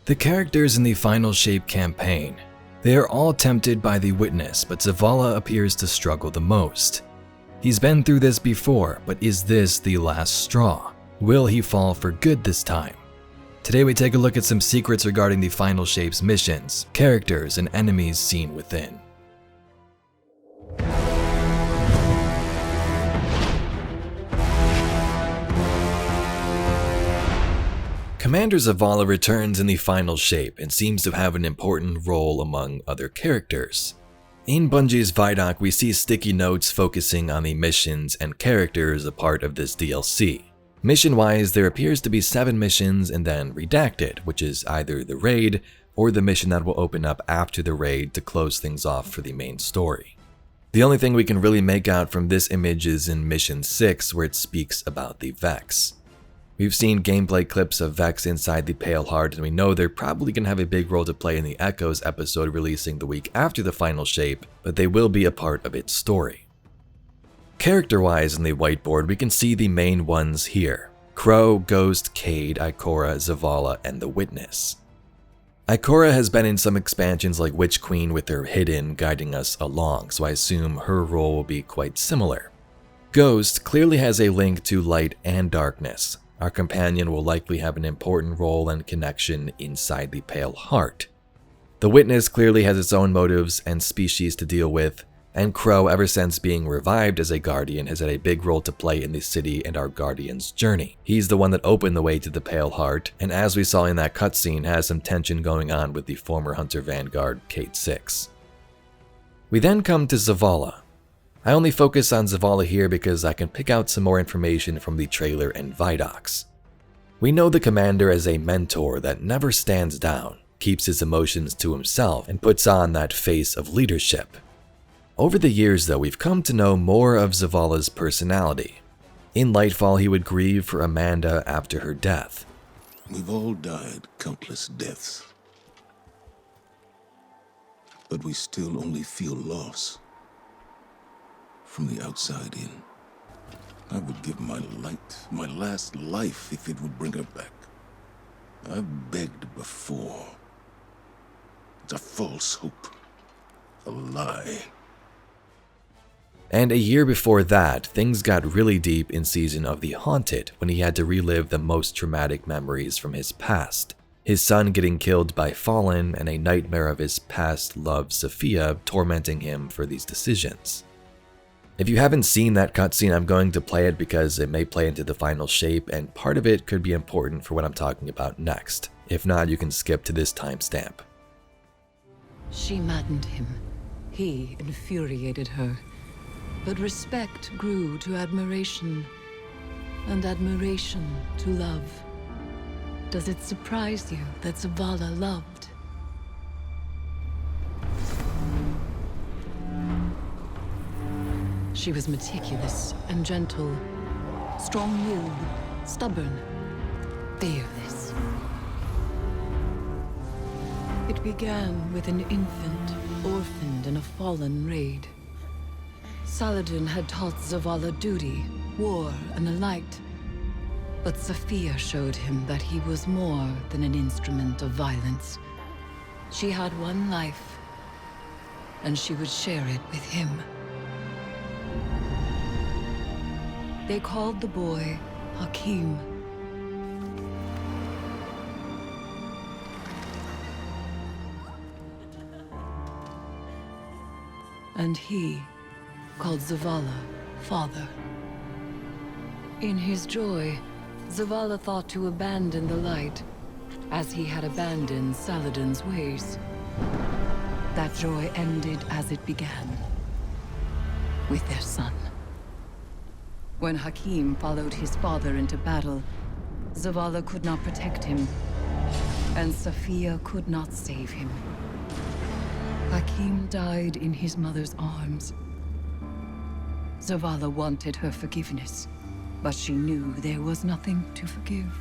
The characters in the Final Shape campaign. They are all tempted by the Witness, but Zavala appears to struggle the most. He's been through this before, but is this the last straw? Will he fall for good this time? Today we take a look at some secrets regarding the Final Shape's missions, characters, and enemies seen within. Commander Zavala returns in the Final Shape and seems to have an important role among other characters. In Bungie's Vidoc, we see sticky notes focusing on the missions and characters a part of this DLC. Mission-wise, there appears to be 7 missions and then Redacted, which is either the raid or the mission that will open up after the raid to close things off for the main story. The only thing we can really make out from this image is in Mission 6, where it speaks about the Vex. We've seen gameplay clips of Vex inside the Pale Heart, and we know they're probably going to have a big role to play in the Echoes episode releasing the week after the Final Shape, but they will be a part of its story. Character-wise in the whiteboard, we can see the main ones here: Crow, Ghost, Cade, Ikora, Zavala, and the Witness. Ikora has been in some expansions like Witch Queen with her hidden guiding us along, so I assume her role will be quite similar. Ghost clearly has a link to light and darkness. Our companion will likely have an important role and connection inside the Pale Heart. The Witness clearly has its own motives and species to deal with, and Crow, ever since being revived as a Guardian, has had a big role to play in the city and our Guardian's journey. He's the one that opened the way to the Pale Heart, and as we saw in that cutscene, has some tension going on with the former Hunter Vanguard, Kate 6. We then come to Zavala. I only focus on Zavala here because I can pick out some more information from the trailer and Vidocs. We know the commander as a mentor that never stands down, keeps his emotions to himself, and puts on that face of leadership. Over the years though, we've come to know more of Zavala's personality. In Lightfall, he would grieve for Amanda after her death. We've all died countless deaths, but we still only feel loss. From the outside in, I would give my light, my last life, if it would bring her back. I've begged before. It's a false hope, a lie. And a year before that, things got really deep in Season of the Haunted when he had to relive the most traumatic memories from his past. His son getting killed by Fallen and a nightmare of his past love, Sophia, tormenting him for these decisions. If you haven't seen that cutscene, I'm going to play it because it may play into the Final Shape, and part of it could be important for what I'm talking about next. If not, you can skip to this timestamp. She maddened him. He infuriated her. But respect grew to admiration, and admiration to love. Does it surprise you that Zavala loved? She was meticulous and gentle, strong-willed, stubborn, fearless. It began with an infant, orphaned in a fallen raid. Saladin had taught Zavala duty, war, and the light. But Sophia showed him that he was more than an instrument of violence. She had one life, and she would share it with him. They called the boy Hakim. And he called Zavala father. In his joy, Zavala thought to abandon the light, as he had abandoned Saladin's ways. That joy ended as it began, with their son. When Hakim followed his father into battle, Zavala could not protect him, and Sophia could not save him. Hakim died in his mother's arms. Zavala wanted her forgiveness, but she knew there was nothing to forgive.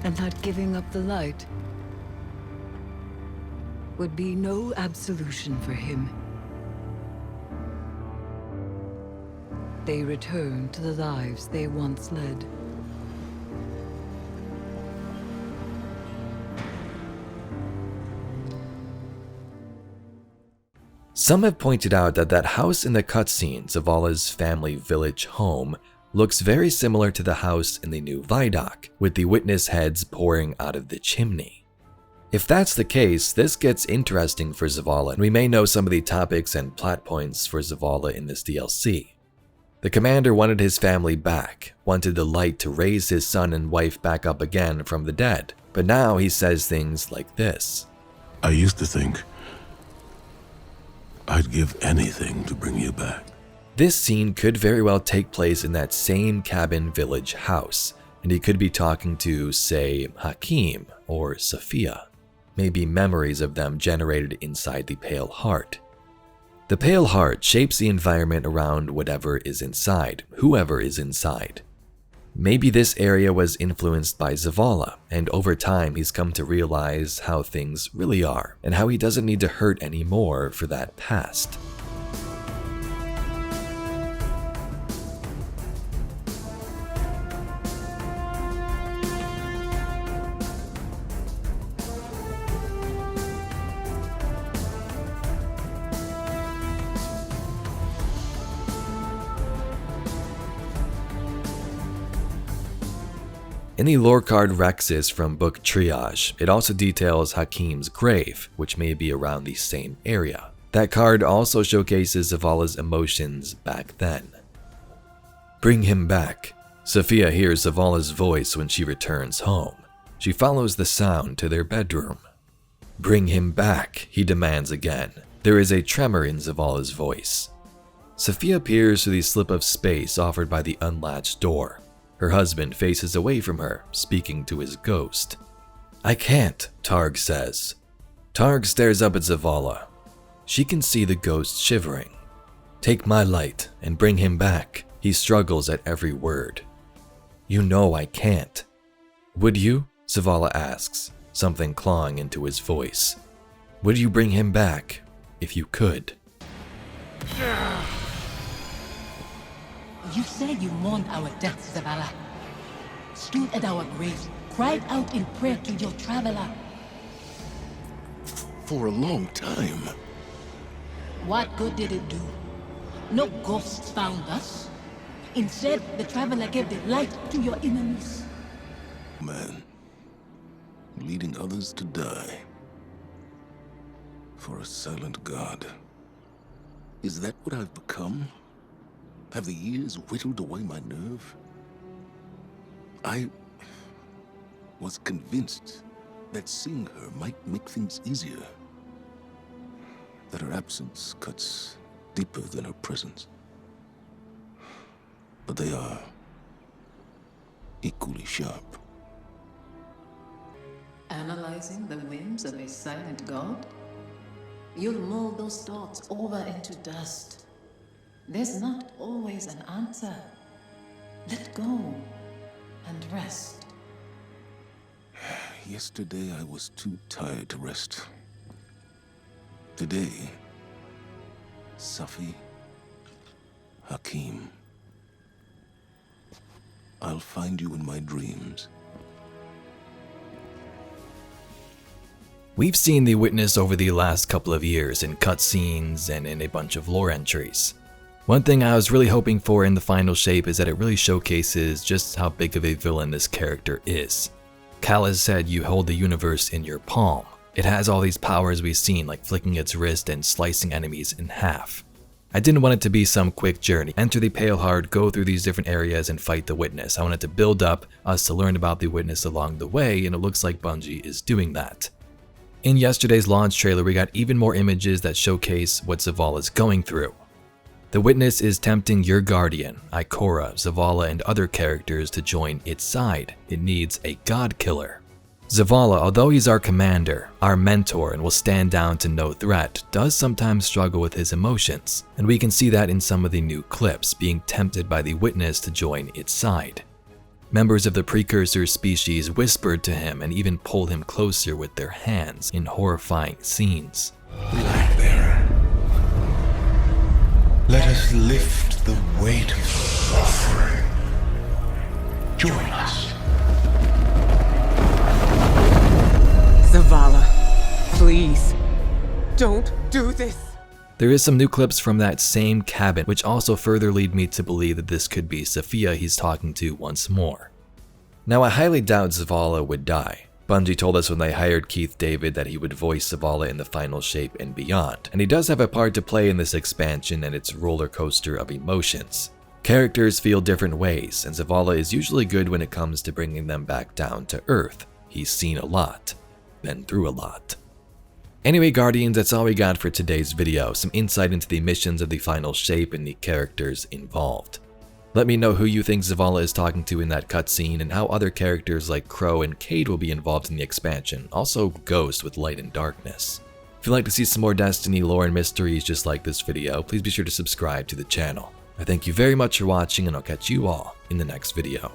And that giving up the light would be no absolution for him. They returned to the lives they once led. Some have pointed out that that house in the cutscene, Zavala's family village home, looks very similar to the house in the new Vidoc, with the witness heads pouring out of the chimney. If that's the case, this gets interesting for Zavala, and we may know some of the topics and plot points for Zavala in this DLC. The commander wanted his family back, wanted the light to raise his son and wife back up again from the dead, but now he says things like this. I used to think I'd give anything to bring you back. This scene could very well take place in that same cabin village house, and he could be talking to, say, Hakim or Sophia. Maybe memories of them generated inside the Pale Heart. The Pale Heart shapes the environment around whatever is inside, whoever is inside. Maybe this area was influenced by Zavala, and over time he's come to realize how things really are, and how he doesn't need to hurt anymore for that past. In the lore card Rexus from Book Triage, it also details Hakim's grave, which may be around the same area. That card also showcases Zavala's emotions back then. Bring him back. Sophia hears Zavala's voice when she returns home. She follows the sound to their bedroom. Bring him back, he demands again. There is a tremor in Zavala's voice. Sophia peers through the slip of space offered by the unlatched door. Her husband faces away from her, speaking to his ghost. I can't, Targ says. Targ stares up at Zavala. She can see the ghost shivering. Take my light and bring him back. He struggles at every word. You know I can't. Would you? Zavala asks, something clawing into his voice. Would you bring him back, if you could? You said you mourned our deaths, Zavala. Stood at our graves, cried out in prayer to your traveler. For a long time. What good did it do? No ghosts found us. Instead, the traveler gave the light to your enemies. Man, leading others to die. For a silent god. Is that what I've become? Have the years whittled away my nerve? I was convinced that seeing her might make things easier. That her absence cuts deeper than her presence. But they are equally sharp. Analyzing the whims of a silent god? You'll mold those thoughts over into dust. There's not always an answer. Let go and rest. Yesterday I was too tired to rest. Today, Safi, Hakim, I'll find you in my dreams. We've seen the Witness over the last couple of years in cutscenes and in a bunch of lore entries. One thing I was really hoping for in the final shape is that it really showcases just how big of a villain this character is. Cal has said you hold the universe in your palm. It has all these powers we've seen, like flicking its wrist and slicing enemies in half. I didn't want it to be some quick journey. Enter the Pale Heart, go through these different areas and fight the Witness. I wanted to build up us to learn about the Witness along the way, and it looks like Bungie is doing that. In yesterday's launch trailer, we got even more images that showcase what Zavala is going through. The Witness is tempting your guardian, Ikora, Zavala, and other characters to join its side. It needs a god killer. Zavala, although he's our commander, our mentor, and will stand down to no threat, does sometimes struggle with his emotions, and we can see that in some of the new clips, being tempted by the Witness to join its side. Members of the precursor species whispered to him and even pulled him closer with their hands in horrifying scenes. Light bearer, let us lift the weight of offering. Join us. Zavala, please, don't do this. There is some new clips from that same cabin, which also further lead me to believe that this could be Sophia he's talking to once more. Now, I highly doubt Zavala would die. Bungie told us when they hired Keith David that he would voice Zavala in the final shape and beyond, and he does have a part to play in this expansion and its roller coaster of emotions. Characters feel different ways, and Zavala is usually good when it comes to bringing them back down to earth. He's seen a lot, been through a lot. Anyway, Guardians, that's all we got for today's video, some insight into the missions of the final shape and the characters involved. Let me know who you think Zavala is talking to in that cutscene and how other characters like Crow and Cade will be involved in the expansion, also Ghost with Light and Darkness. If you'd like to see some more Destiny lore and mysteries just like this video, please be sure to subscribe to the channel. I thank you very much for watching, and I'll catch you all in the next video.